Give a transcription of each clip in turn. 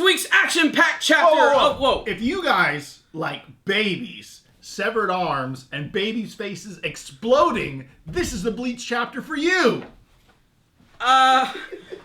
week's action-packed chapter of... Whoa. If you guys like babies, severed arms, and babies' faces exploding, this is the Bleach chapter for you.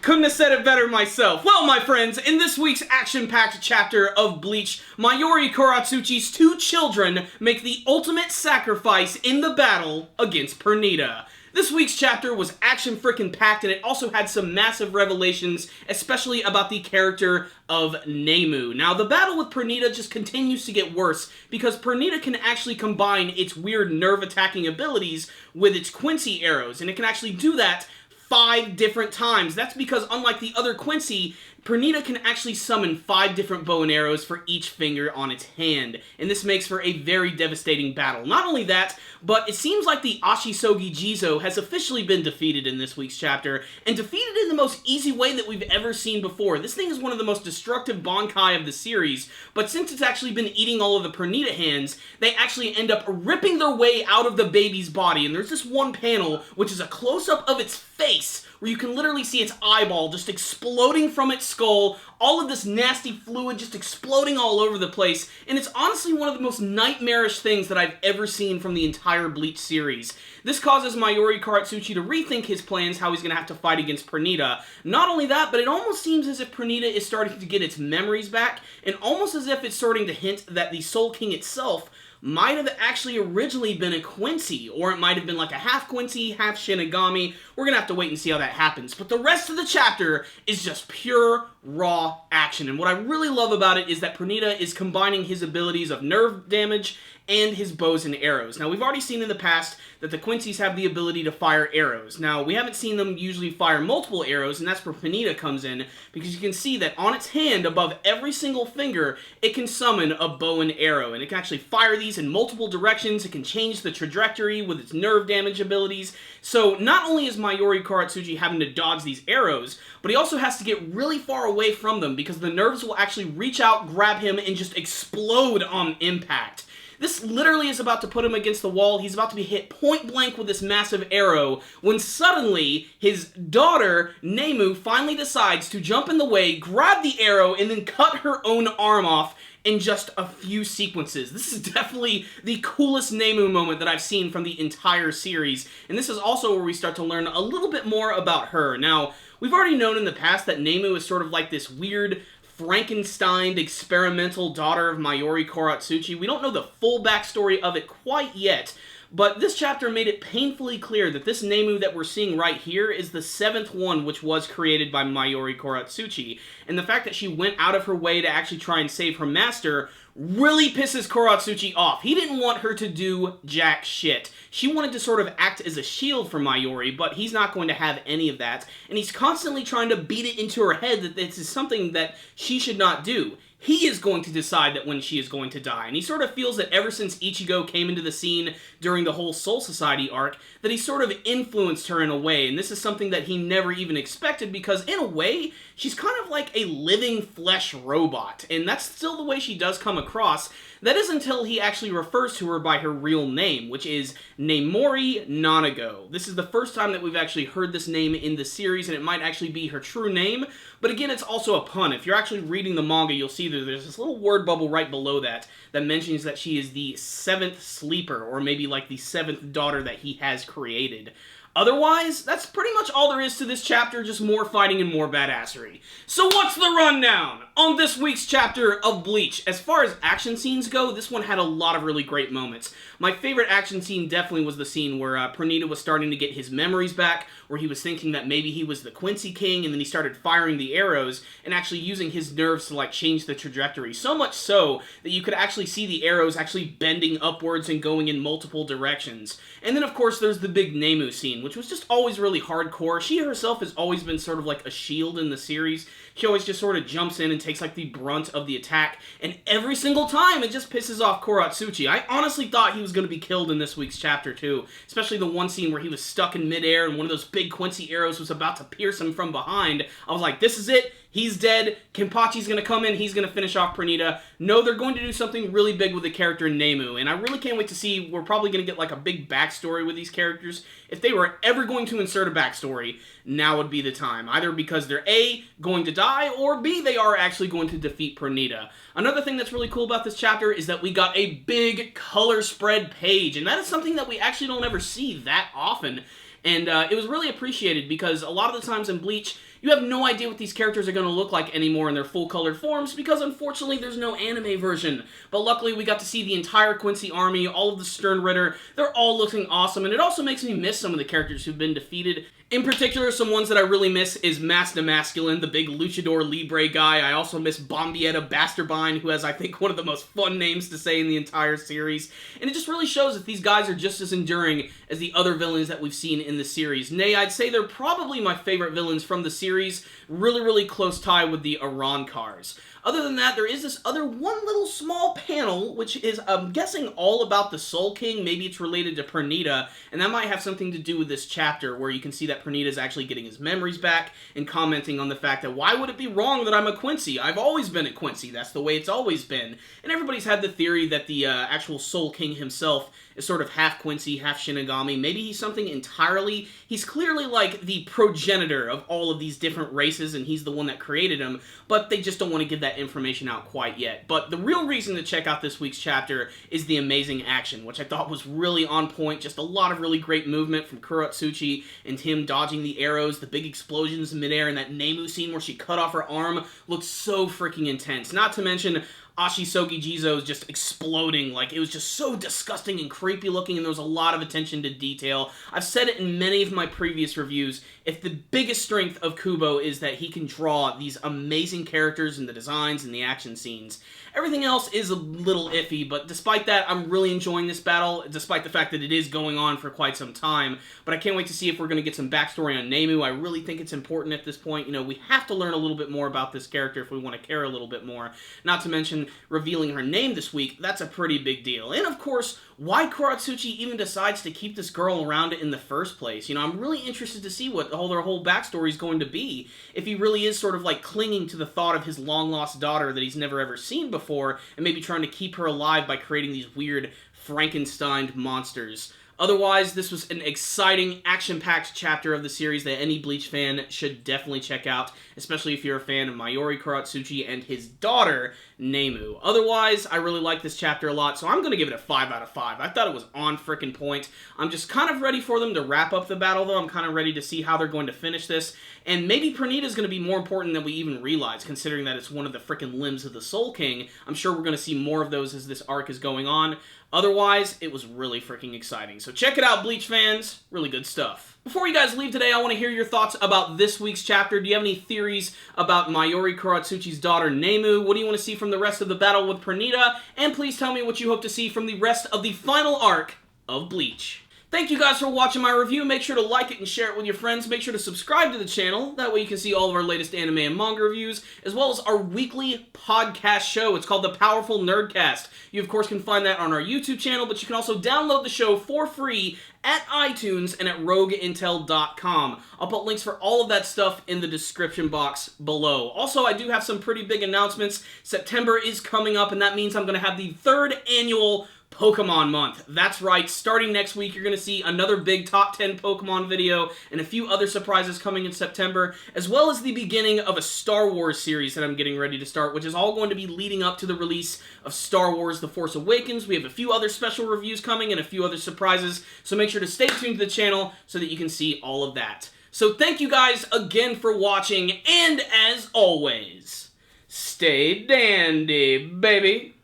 Couldn't have said it better myself. Well, my friends, in this week's action-packed chapter of Bleach, Mayuri Kurotsuchi's two children make the ultimate sacrifice in the battle against Pernita. This week's chapter was action-frickin' packed, and it also had some massive revelations, especially about the character of Nemu. Now, the battle with Pernita just continues to get worse, because Pernita can actually combine its weird nerve-attacking abilities with its Quincy arrows, and it can actually do that 5 different times. That's because, unlike the other Quincy, Pernita can actually summon 5 different bow and arrows for each finger on its hand, and this makes for a very devastating battle. Not only that, but it seems like the Ashisogi Jizo has officially been defeated in this week's chapter, and defeated in the most easy way that we've ever seen before. This thing is one of the most destructive Bankai of the series, but since it's actually been eating all of the Pernita hands, they actually end up ripping their way out of the baby's body, and there's this one panel, which is a close-up of its face, where you can literally see its eyeball just exploding from its skull, all of this nasty fluid just exploding all over the place, and it's honestly one of the most nightmarish things that I've ever seen from the entire Bleach series. This causes Mayuri Kurotsuchi to rethink his plans, how he's going to have to fight against Pernita. Not only that, but it almost seems as if Pernita is starting to get its memories back, and almost as if it's starting to hint that the Soul King itself might have actually originally been a Quincy, or it might have been like a half Quincy, half Shinigami. We're gonna have to wait and see how that happens. But the rest of the chapter is just pure, raw action. And what I really love about it is that Pernita is combining his abilities of nerve damage and his bows and arrows. Now, we've already seen in the past that the Quincy's have the ability to fire arrows. Now, we haven't seen them usually fire multiple arrows, and that's where Pernita comes in, because you can see that on its hand, above every single finger, it can summon a bow and arrow, and it can actually fire these in multiple directions. It can change the trajectory with its nerve damage abilities. So, not only is Mayuri Kurotsuchi having to dodge these arrows, but he also has to get really far away from them, because the nerves will actually reach out, grab him, and just explode on impact. This literally is about to put him against the wall. He's about to be hit point blank with this massive arrow, when suddenly his daughter, Nemu, finally decides to jump in the way, grab the arrow, and then cut her own arm off in just a few sequences. This is definitely the coolest Nemu moment that I've seen from the entire series, and this is also where we start to learn a little bit more about her. Now, we've already known in the past that Nemu is sort of like this weird Frankenstein experimental daughter of Mayuri Kurotsuchi. We don't know the full backstory of it quite yet, but this chapter made it painfully clear that this Nemu that we're seeing right here is the 7th one which was created by Mayuri Kurotsuchi, and the fact that she went out of her way to actually try and save her master really pisses Kurotsuchi off. He didn't want her to do jack shit. She wanted to sort of act as a shield for Mayuri, but he's not going to have any of that, and he's constantly trying to beat it into her head that this is something that she should not do. He is going to decide that when she is going to die, and he sort of feels that ever since Ichigo came into the scene during the whole Soul Society arc, that he sort of influenced her in a way, and this is something that he never even expected, because in a way, she's kind of like a living flesh robot, and that's still the way she does come across. That is until he actually refers to her by her real name, which is Nemori Nanago. This is the first time that we've actually heard this name in the series, and it might actually be her true name, but again, it's also a pun. If you're actually reading the manga, you'll see that there's this little word bubble right below that mentions that she is the 7th sleeper, or maybe like the 7th daughter that he has created. Otherwise, that's pretty much all there is to this chapter, just more fighting and more badassery. So what's the rundown on this week's chapter of Bleach? As far as action scenes go, this one had a lot of really great moments. My favorite action scene definitely was the scene where Pernita was starting to get his memories back, where he was thinking that maybe he was the Quincy King, and then he started firing the arrows and actually using his nerves to like change the trajectory. So much so that you could actually see the arrows actually bending upwards and going in multiple directions. And then of course there's the big Nemu scene, which was just always really hardcore. She herself has always been sort of like a shield in the series. She always just sort of jumps in and takes like the brunt of the attack, and every single time it just pisses off Kurotsuchi. I honestly thought he was going to be killed in this week's chapter too, especially the one scene where he was stuck in midair and one of those big Quincy arrows was about to pierce him from behind. I was like, this is it. He's dead. Kenpachi's going to come in. He's going to finish off Pernita. No, they're going to do something really big with the character Nemu, and I really can't wait to see. We're probably going to get like a big backstory with these characters. If they were ever going to insert a backstory, now would be the time. Either because they're A, going to die, or B, they are actually going to defeat Pernita. Another thing that's really cool about this chapter is that we got a big color spread page, and that is something that we actually don't ever see that often. And it was really appreciated because a lot of the times in Bleach, you have no idea what these characters are going to look like anymore in their full-colored forms because, unfortunately, there's no anime version. But luckily, we got to see the entire Quincy army, all of the Stern Ritter. They're all looking awesome, and it also makes me miss some of the characters who've been defeated. In particular, some ones that I really miss is Master Masculine, the big Luchador Libre guy. I also miss Bombietta Basterbine, who has, I think, one of the most fun names to say in the entire series. And it just really shows that these guys are just as enduring as the other villains that we've seen in the series. Nay, I'd say they're probably my favorite villains from the series. Really, really close tie with the Arankars. Other than that, there is this other one little small panel, which is, I'm guessing, all about the Soul King. Maybe it's related to Pernita, and that might have something to do with this chapter, where you can see that Pernita is actually getting his memories back and commenting on the fact that why would it be wrong that I'm a Quincy? I've always been a Quincy. That's the way it's always been. And everybody's had the theory that the actual Soul King himself is sort of half Quincy, half Shinigami. Maybe he's something entirely. He's clearly like the progenitor of all of these different races, and he's the one that created them, but they just don't want to give that information out quite yet. But the real reason to check out this week's chapter is the amazing action, which I thought was really on point. Just a lot of really great movement from Kurotsuchi and him dodging the arrows, the big explosions in midair, and that Nemu scene where she cut off her arm looked so freaking intense. Not to mention Ashisogi Jizo's just exploding. Like, it was just so disgusting and creepy looking, and there was a lot of attention to detail. I've said it in many of my previous reviews. If the biggest strength of Kubo is that he can draw these amazing characters and the designs and the action scenes, everything else is a little iffy, but despite that, I'm really enjoying this battle, despite the fact that it is going on for quite some time. But I can't wait to see if we're going to get some backstory on Nemu. I really think it's important at this point. You know, we have to learn a little bit more about this character if we want to care a little bit more. Not to mention revealing her name this week. That's a pretty big deal. And of course, why Kurotsuchi even decides to keep this girl around in the first place. You know, I'm really interested to see what their whole backstory is going to be. If he really is sort of like clinging to the thought of his long-lost daughter that he's never ever seen before, and maybe trying to keep her alive by creating these weird Frankenstein monsters. Otherwise, this was an exciting, action-packed chapter of the series that any Bleach fan should definitely check out, especially if you're a fan of Mayuri Kurotsuchi and his daughter, Nemu. Otherwise, I really like this chapter a lot, so I'm going to give it a 5 out of 5. I thought it was on frickin' point. I'm just kind of ready for them to wrap up the battle, though. I'm kind of ready to see how they're going to finish this, and maybe Pernita is going to be more important than we even realize, considering that it's one of the frickin' limbs of the Soul King. I'm sure we're going to see more of those as this arc is going on. Otherwise, it was really freaking exciting. So check it out, Bleach fans. Really good stuff. Before you guys leave today, I want to hear your thoughts about this week's chapter. Do you have any theories about Mayuri Kurotsuchi's daughter, Nemu? What do you want to see from the rest of the battle with Pernita? And please tell me what you hope to see from the rest of the final arc of Bleach. Thank you guys for watching my review. Make sure to like it and share it with your friends. Make sure to subscribe to the channel. That way you can see all of our latest anime and manga reviews, as well as our weekly podcast show. It's called The Powerful Nerdcast. You, of course, can find that on our YouTube channel, but you can also download the show for free at iTunes and at rogueintel.com. I'll put links for all of that stuff in the description box below. Also, I do have some pretty big announcements. September is coming up, and that means I'm going to have the 3rd annual Pokemon month. That's right, starting next week, you're going to see another big top 10 Pokemon video and a few other surprises coming in September, as well as the beginning of a Star Wars series that I'm getting ready to start, which is all going to be leading up to the release of Star Wars The Force Awakens. We have a few other special reviews coming and a few other surprises, so make sure to stay tuned to the channel so that you can see all of that. So thank you guys again for watching, and as always, stay dandy, baby!